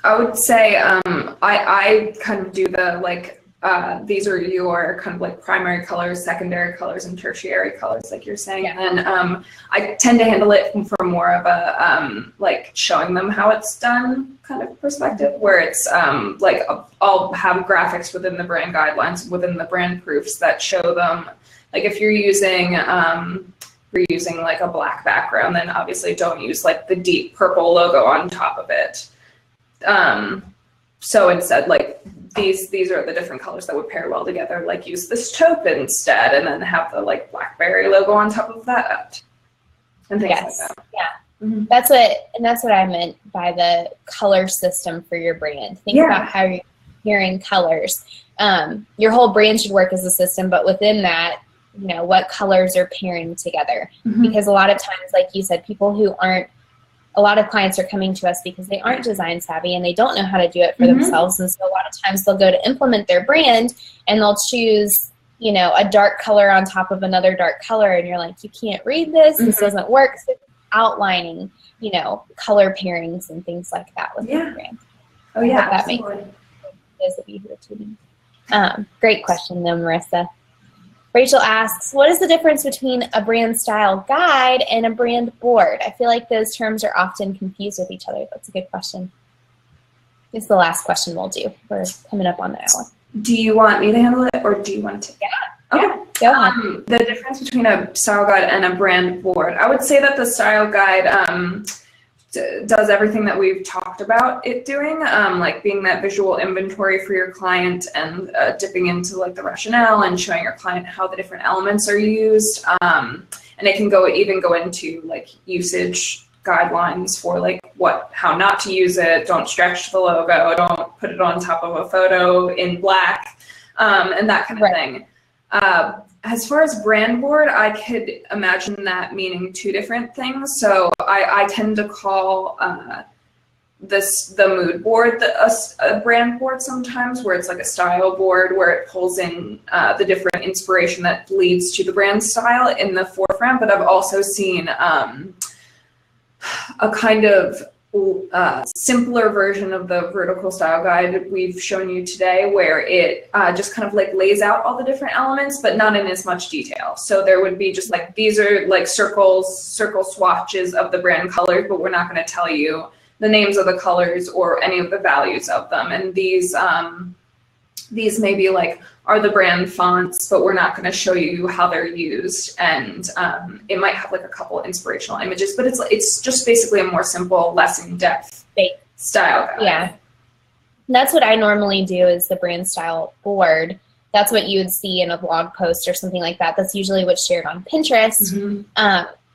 I would say I kind of do the these are your kind of like primary colors, secondary colors, and tertiary colors, like you're saying. Yeah. And I tend to handle it from more of a like showing them how it's done kind of perspective, where it's like I'll have graphics within the brand guidelines, within the brand proofs that show them, like if you're using like a black background, then obviously don't use like the deep purple logo on top of it. So instead, like these are the different colors that would pair well together. Like use this taupe instead, and then have the like BlackBerry logo on top of that, and things like that. Yeah, mm-hmm. That's what I meant by the color system for your brand. Think about how you're pairing colors. Your whole brand should work as a system, but within that, what colors are pairing together. Mm-hmm. Because a lot of times, like you said, a lot of clients are coming to us because they aren't design savvy and they don't know how to do it for mm-hmm. themselves. And so a lot of times they'll go to implement their brand and they'll choose, a dark color on top of another dark color. And you're like, you can't read this. Mm-hmm. This doesn't work. So outlining, color pairings and things like that with your brand. Oh yeah, that makes sense. those of you who are tuning. Great question though, Marissa. Rachel asks, what is the difference between a brand style guide and a brand board? I feel like those terms are often confused with each other. That's a good question. It's the last question we'll do. We're coming up on the hour. Do you want me to handle it, or do you want to? Yeah. Okay. Go ahead. The difference between a style guide and a brand board. I would say that the style guide does everything that we've talked about it doing, like being that visual inventory for your client and dipping into like the rationale and showing your client how the different elements are used. And it can even go into like usage guidelines for like how not to use it, don't stretch the logo, don't put it on top of a photo in black, and that kind of thing. As far as brand board, I could imagine that meaning two different things. So I tend to call the mood board a brand board sometimes, where it's like a style board where it pulls in the different inspiration that leads to the brand style in the forefront. But I've also seen a kind of simpler version of the vertical style guide we've shown you today, where it just kind of like lays out all the different elements, but not in as much detail. So there would be just like, these are like circle swatches of the brand colors, but we're not going to tell you the names of the colors or any of the values of them. And these maybe like are the brand fonts, but we're not going to show you how they're used. And it might have like a couple inspirational images, but it's just basically a more simple, less in-depth style guide. Yeah. That's what I normally do, is the brand style board. That's what you would see in a blog post or something like that. That's usually what's shared on Pinterest. Mm-hmm.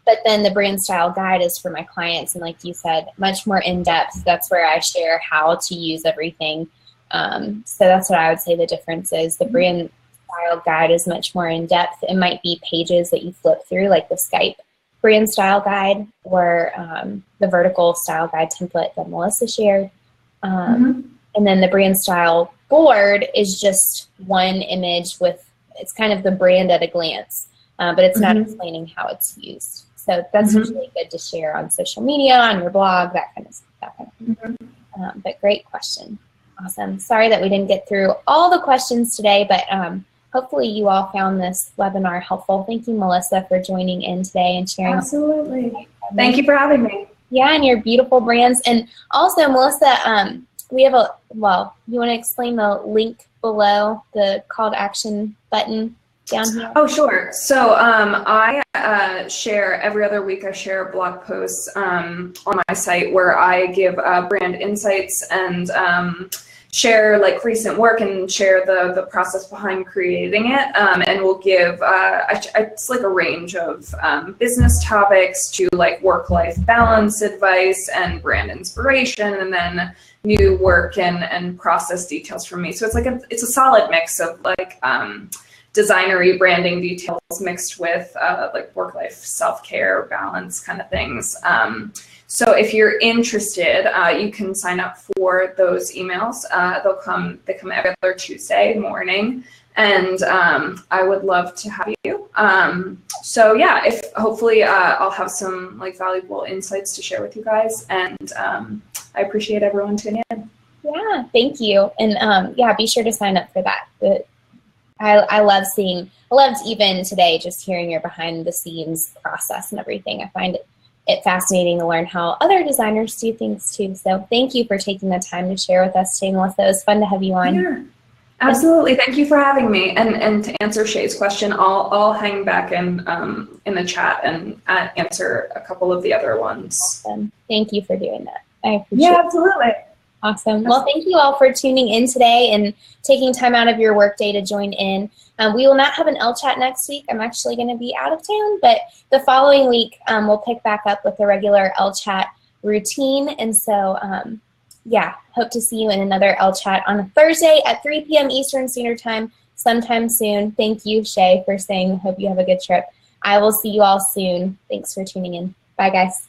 But then the brand style guide is for my clients. And like you said, much more in-depth. That's where I share how to use everything. So that's what I would say the difference is. The brand style guide is much more in depth. It might be pages that you flip through, like the Skype brand style guide, or the vertical style guide template that Melissa shared. And then the brand style board is just one image with, it's kind of the brand at a glance, but it's not explaining how it's used. So that's usually good to share on social media, on your blog, that kind of stuff. But great question. Awesome. Sorry that we didn't get through all the questions today, but hopefully you all found this webinar helpful. Thank you, Melissa, for joining in today and sharing. Absolutely. Thank you for having me. Yeah, and your beautiful brands. And also, Melissa, we have you want to explain the link below, the call to action button down here? Oh, sure. So I share every other week. I share blog posts on my site where I give brand insights and share like recent work and share the process behind creating it. And we'll give it's like a range of business topics to like work-life balance advice and brand inspiration, and then new work and process details from me. So it's like it's a solid mix of like designery branding details mixed with like work-life self-care balance kind of things. So if you're interested, you can sign up for those emails. They come every other Tuesday morning, and I would love to have you. So yeah, hopefully I'll have some like valuable insights to share with you guys, and I appreciate everyone tuning in. Yeah, thank you, and yeah, be sure to sign up for that. I loved even today just hearing your behind the scenes process and everything. I find it fascinating to learn how other designers do things too. So thank you for taking the time to share with us today, Melissa. It was fun to have you on. Yeah, absolutely. Thank you for having me. And to answer Shay's question, I'll hang back in the chat and answer a couple of the other ones. Awesome. Thank you for doing that. I appreciate it. Yeah, absolutely. Awesome. Well, thank you all for tuning in today and taking time out of your workday to join in. We will not have an Ellechat next week. I'm actually going to be out of town, but the following week we'll pick back up with the regular Ellechat routine. And so, yeah, hope to see you in another Ellechat on a Thursday at 3 p.m. Eastern Standard Time sometime soon. Thank you, Shay, for saying hope you have a good trip. I will see you all soon. Thanks for tuning in. Bye, guys.